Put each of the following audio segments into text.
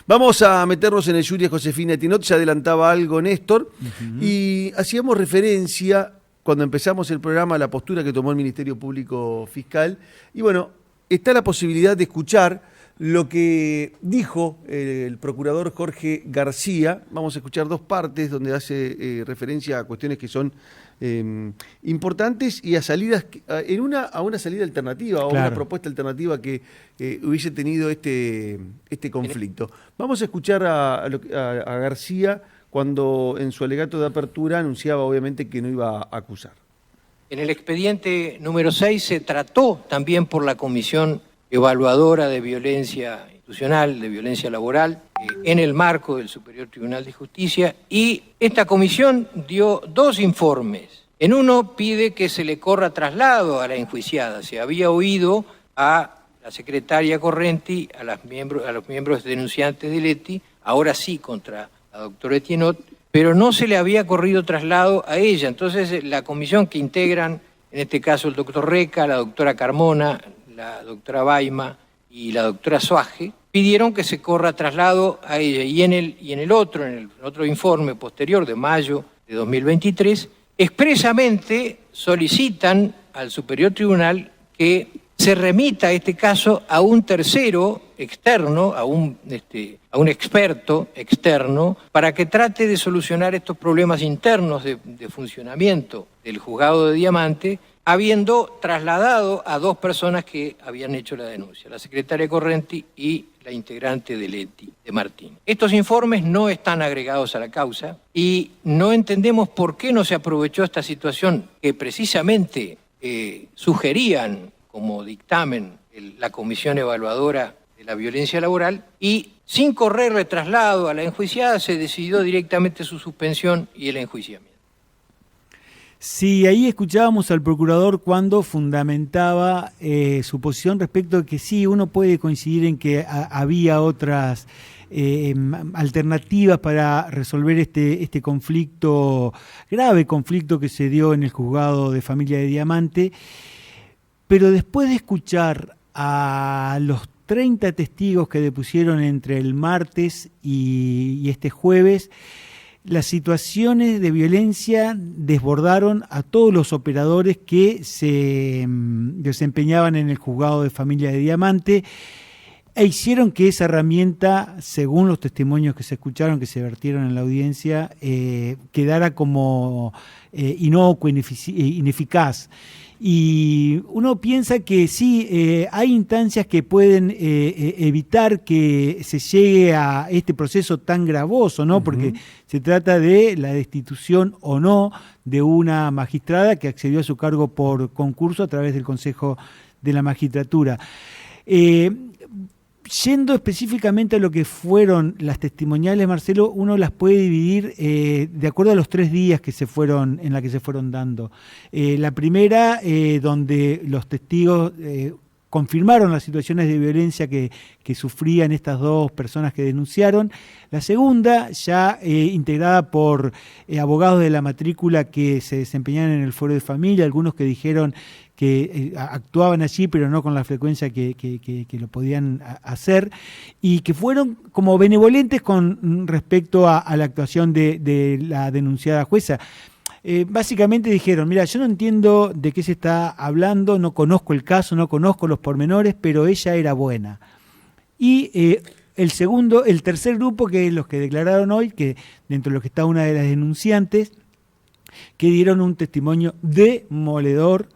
Vamos a meternos en el jury de Josefina Tinot, ya adelantaba algo Néstor, y hacíamos referencia, cuando empezamos el programa, a la postura que tomó el Ministerio Público Fiscal, y bueno, está la posibilidad de escuchar lo que dijo el procurador Jorge García. Vamos a escuchar dos partes donde hace referencia a cuestiones que son importantes y a salidas, a una salida alternativa o claro, una propuesta alternativa que hubiese tenido este conflicto. Vamos a escuchar a García cuando en su alegato de apertura anunciaba obviamente que no iba a acusar. En el expediente número 6 se trató también por la Comisión Evaluadora de Violencia Institucional, de Violencia Laboral, en el marco del Superior Tribunal de Justicia, y esta comisión dio dos informes. En uno pide que se le corra traslado a la enjuiciada. Se había oído a la secretaria Correnti, a los miembros denunciantes de Leti, ahora sí contra la doctora Tinot, pero no se le había corrido traslado a ella. Entonces la comisión que integran, en este caso el doctor Reca, la doctora Carmona, la doctora Baima y la doctora Suaje, pidieron que se corra traslado a ella. Y en el otro informe posterior de mayo de 2023, expresamente solicitan al Superior Tribunal que se remita este caso a un tercero externo, a un experto externo, para que trate de solucionar estos problemas internos de funcionamiento del juzgado de Diamante, habiendo trasladado a dos personas que habían hecho la denuncia, la secretaria Correnti y la integrante de Leti, de Martín. Estos informes no están agregados a la causa y no entendemos por qué no se aprovechó esta situación que precisamente sugerían como dictamen la Comisión Evaluadora de la Violencia Laboral, y sin correrle traslado a la enjuiciada se decidió directamente su suspensión y el enjuiciamiento. Sí, ahí escuchábamos al procurador cuando fundamentaba su posición respecto a que sí, uno puede coincidir en que había otras alternativas para resolver este conflicto, grave conflicto que se dio en el juzgado de familia de Diamante, pero después de escuchar a los 30 testigos que depusieron entre el martes y este jueves, las situaciones de violencia desbordaron a todos los operadores que se desempeñaban en el juzgado de familia de Diamante e hicieron que esa herramienta, según los testimonios que se escucharon, que se vertieron en la audiencia, quedara como inocua, ineficaz. Y uno piensa que sí, hay instancias que pueden evitar que se llegue a este proceso tan gravoso, ¿no? Porque se trata de la destitución o no de una magistrada que accedió a su cargo por concurso a través del Consejo de la Magistratura. Yendo específicamente a lo que fueron las testimoniales, Marcelo, uno las puede dividir de acuerdo a los 3 días que se fueron, en la que se fueron dando. La primera, donde los testigos confirmaron las situaciones de violencia que sufrían estas dos personas que denunciaron. La segunda, ya integrada por abogados de la matrícula que se desempeñaban en el foro de familia, algunos que dijeron que actuaban allí, pero no con la frecuencia que lo podían hacer, y que fueron como benevolentes con respecto a la actuación de la denunciada jueza. Básicamente dijeron, mira, yo no entiendo de qué se está hablando, no conozco el caso, no conozco los pormenores, pero ella era buena. Y el tercer grupo, que es los que declararon hoy, que dentro de los que está una de las denunciantes, que dieron un testimonio demoledor,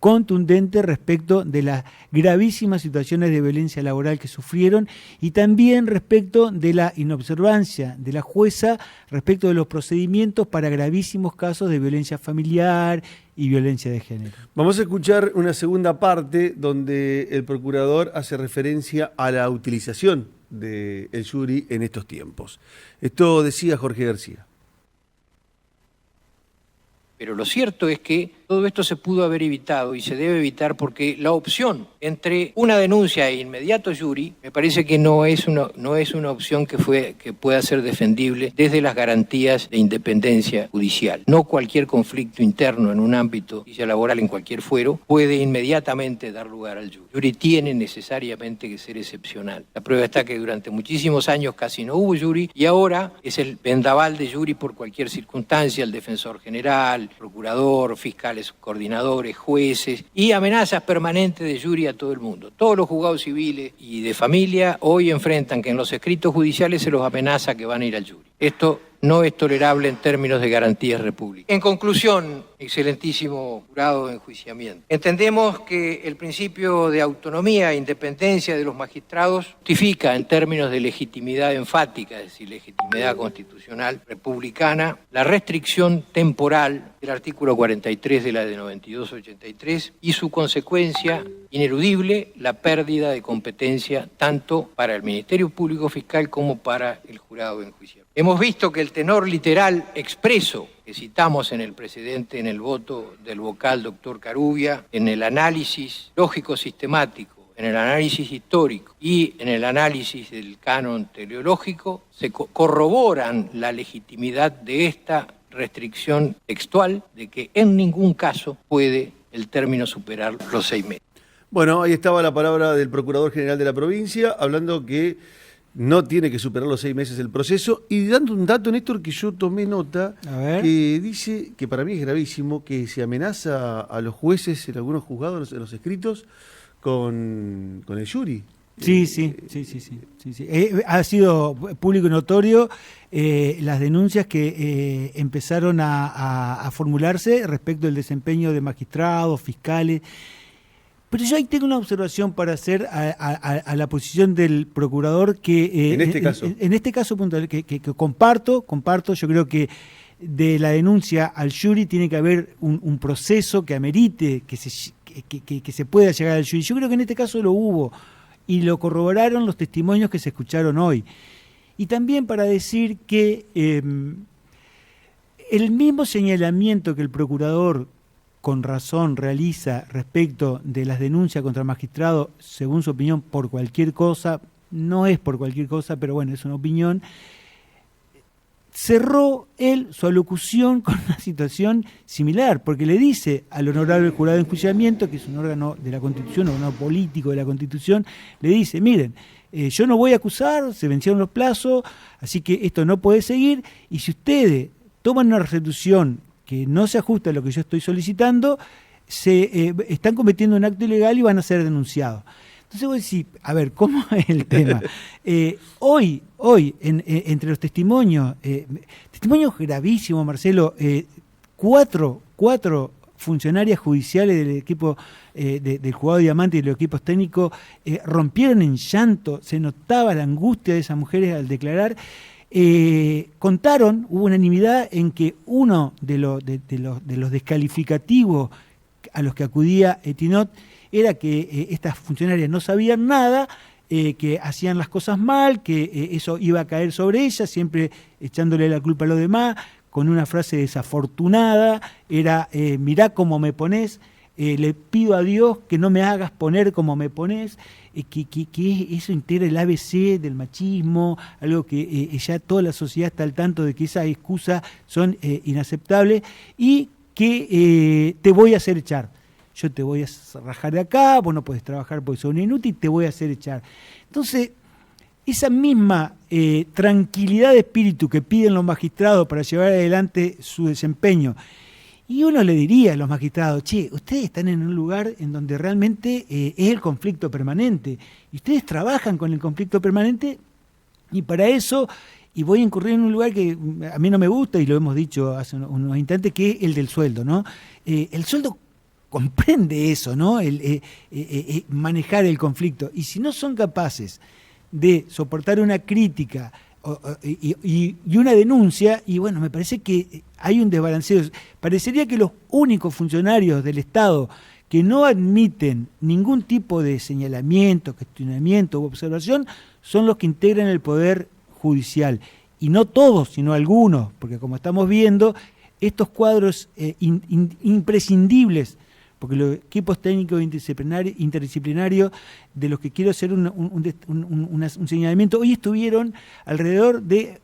contundente respecto de las gravísimas situaciones de violencia laboral que sufrieron y también respecto de la inobservancia de la jueza respecto de los procedimientos para gravísimos casos de violencia familiar y violencia de género. Vamos a escuchar una segunda parte donde el procurador hace referencia a la utilización del jury en estos tiempos. Esto decía Jorge García. Pero lo cierto es que Todo esto se pudo haber evitado y se debe evitar porque la opción entre una denuncia e inmediato jury me parece que no es una opción que pueda ser defendible desde las garantías de independencia judicial. No cualquier conflicto interno en un ámbito justicia laboral en cualquier fuero puede inmediatamente dar lugar al jury. El jury tiene necesariamente que ser excepcional. La prueba está que durante muchísimos años casi no hubo jury y ahora es el vendaval de jury por cualquier circunstancia, el defensor general, procurador, fiscales coordinadores, jueces y amenazas permanentes de jury a todo el mundo. Todos los juzgados civiles y de familia hoy enfrentan que en los escritos judiciales se los amenaza que van a ir al jury. Esto no es tolerable en términos de garantías republicanas. En conclusión, excelentísimo jurado de enjuiciamiento, entendemos que el principio de autonomía e independencia de los magistrados justifica en términos de legitimidad enfática, es decir, legitimidad constitucional republicana, la restricción temporal del artículo 43 de la de 92-83 y su consecuencia ineludible, la pérdida de competencia tanto para el Ministerio Público Fiscal como para el jurado de enjuiciamiento. Hemos visto que el tenor literal expreso que citamos en el precedente, en el voto del vocal doctor Carubia, en el análisis lógico sistemático, en el análisis histórico y en el análisis del canon teleológico, se corroboran la legitimidad de esta restricción textual de que en ningún caso puede el término superar los 6 meses. Bueno, ahí estaba la palabra del Procurador General de la provincia, hablando que no tiene que superar los 6 meses el proceso, y dando un dato, Néstor, que yo tomé nota, que dice, que para mí es gravísimo, que se amenaza a los jueces en algunos juzgados, en los escritos, con el jury. Sí. Ha sido público y notorio las denuncias que empezaron a formularse respecto del desempeño de magistrados, fiscales. Pero yo ahí tengo una observación para hacer a la posición del procurador que en este caso puntual, que comparto. Yo creo que de la denuncia al jury tiene que haber un proceso que amerite que se pueda llegar al jury. Yo creo que en este caso lo hubo y lo corroboraron los testimonios que se escucharon hoy. Y también para decir que el mismo señalamiento que el procurador con razón realiza respecto de las denuncias contra magistrados, según su opinión, por cualquier cosa, no es por cualquier cosa, pero bueno, es una opinión, cerró él su alocución con una situación similar, porque le dice al honorable jurado de enjuiciamiento, que es un órgano de la Constitución, un órgano político de la Constitución, le dice, miren, yo no voy a acusar, se vencieron los plazos, así que esto no puede seguir, y si ustedes toman una resolución que no se ajusta a lo que yo estoy solicitando, están cometiendo un acto ilegal y van a ser denunciados. Entonces vos decís, a ver, ¿cómo es el tema? Hoy entre los testimonios gravísimos, Marcelo, cuatro funcionarias judiciales del equipo del juzgado de Diamante y de los equipos técnicos rompieron en llanto, se notaba la angustia de esas mujeres al declarar. Contaron, hubo unanimidad en que uno de los descalificativos a los que acudía Etinot era que estas funcionarias no sabían nada, que hacían las cosas mal, que eso iba a caer sobre ellas, siempre echándole la culpa a los demás, con una frase desafortunada, era, mirá cómo me ponés, le pido a Dios que no me hagas poner como me pones, que eso integra el ABC del machismo, algo que ya toda la sociedad está al tanto de que esas excusas son inaceptables, y que te voy a hacer echar. Yo te voy a rajar de acá, vos no podés trabajar porque sos un inútil, te voy a hacer echar. Entonces, esa misma tranquilidad de espíritu que piden los magistrados para llevar adelante su desempeño, y uno le diría a los magistrados, che, ustedes están en un lugar en donde realmente es el conflicto permanente, y ustedes trabajan con el conflicto permanente, y para eso, y voy a incurrir en un lugar que a mí no me gusta, y lo hemos dicho hace unos instantes, que es el del sueldo, ¿no? El sueldo comprende eso, ¿no? Manejar el conflicto, y si no son capaces de soportar una crítica y una denuncia, y bueno, me parece que hay un desbalanceo. Parecería que los únicos funcionarios del Estado que no admiten ningún tipo de señalamiento, cuestionamiento u observación son los que integran el Poder Judicial. Y no todos, sino algunos, porque como estamos viendo, estos cuadros imprescindibles, porque los equipos técnicos interdisciplinarios, de los que quiero hacer un señalamiento, hoy estuvieron alrededor de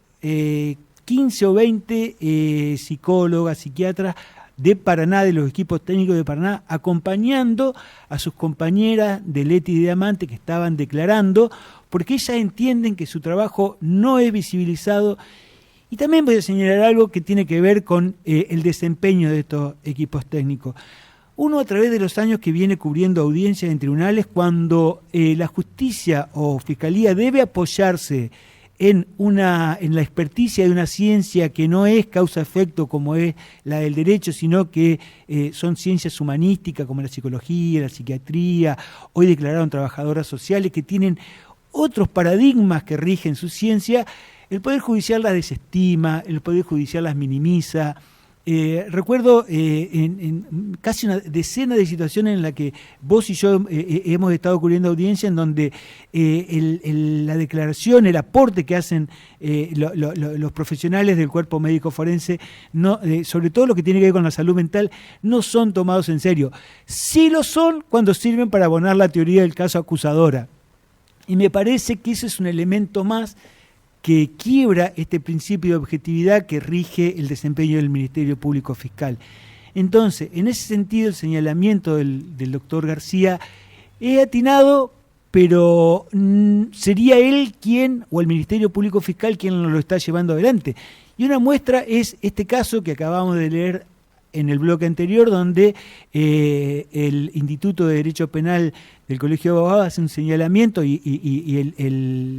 15 o 20 psicólogas, psiquiatras de Paraná, de los equipos técnicos de Paraná, acompañando a sus compañeras de Leti y Diamante que estaban declarando, porque ellas entienden que su trabajo no es visibilizado. Y también voy a señalar algo que tiene que ver con el desempeño de estos equipos técnicos. Uno, a través de los años que viene cubriendo audiencias en tribunales, cuando la justicia o fiscalía debe apoyarse en la experticia de una ciencia que no es causa-efecto como es la del derecho, sino que son ciencias humanísticas como la psicología, la psiquiatría, hoy declararon trabajadoras sociales que tienen otros paradigmas que rigen su ciencia, el Poder Judicial las desestima, el Poder Judicial las minimiza. Recuerdo en casi una decena de situaciones en las que vos y yo hemos estado cubriendo audiencia en donde la declaración, el aporte que hacen los profesionales del cuerpo médico forense, sobre todo lo que tiene que ver con la salud mental, no son tomados en serio. Sí lo son cuando sirven para abonar la teoría del caso acusadora. Y me parece que ese es un elemento más que quiebra este principio de objetividad que rige el desempeño del Ministerio Público Fiscal. Entonces, en ese sentido, el señalamiento del doctor García es atinado, pero sería él quien, o el Ministerio Público Fiscal, quien lo está llevando adelante. Y una muestra es este caso que acabamos de leer en el bloque anterior, donde el Instituto de Derecho Penal del Colegio de Abogados hace un señalamiento y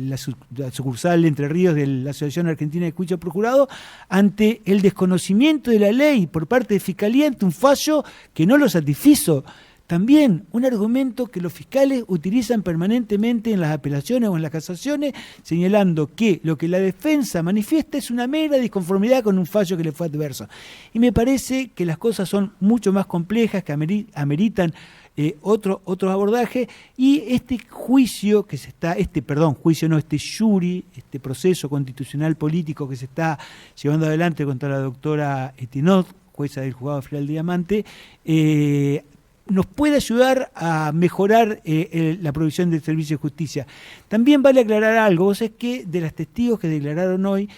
la sucursal de Entre Ríos de la Asociación Argentina de Juicio Procurado, ante el desconocimiento de la ley por parte de Fiscalía, ante un fallo que no lo satisfizo. También un argumento que los fiscales utilizan permanentemente en las apelaciones o en las casaciones, señalando que lo que la defensa manifiesta es una mera disconformidad con un fallo que le fue adverso. Y me parece que las cosas son mucho más complejas, que ameritan otro abordaje, y este juicio que este jury, este proceso constitucional político que se está llevando adelante contra la doctora Etinot, jueza del Juzgado Federal de Diamante, nos puede ayudar a mejorar la provisión del servicio de justicia. También vale aclarar algo, vos sabés que de las testigos que declararon hoy,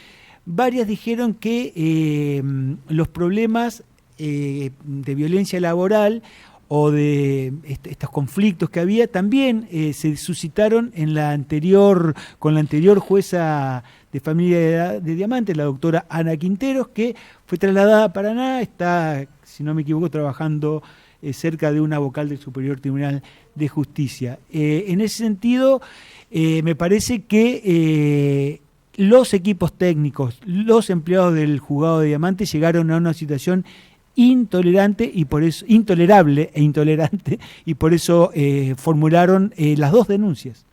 varias dijeron que los problemas de violencia laboral o de estos conflictos que había también se suscitaron con la anterior jueza de familia de Diamante, la doctora Ana Quinteros, que fue trasladada a Paraná, está, si no me equivoco, trabajando cerca de una vocal del Superior Tribunal de Justicia. En ese sentido, me parece que los equipos técnicos, los empleados del Juzgado de Diamante llegaron a una situación intolerable e intolerante, y por eso formularon las dos denuncias.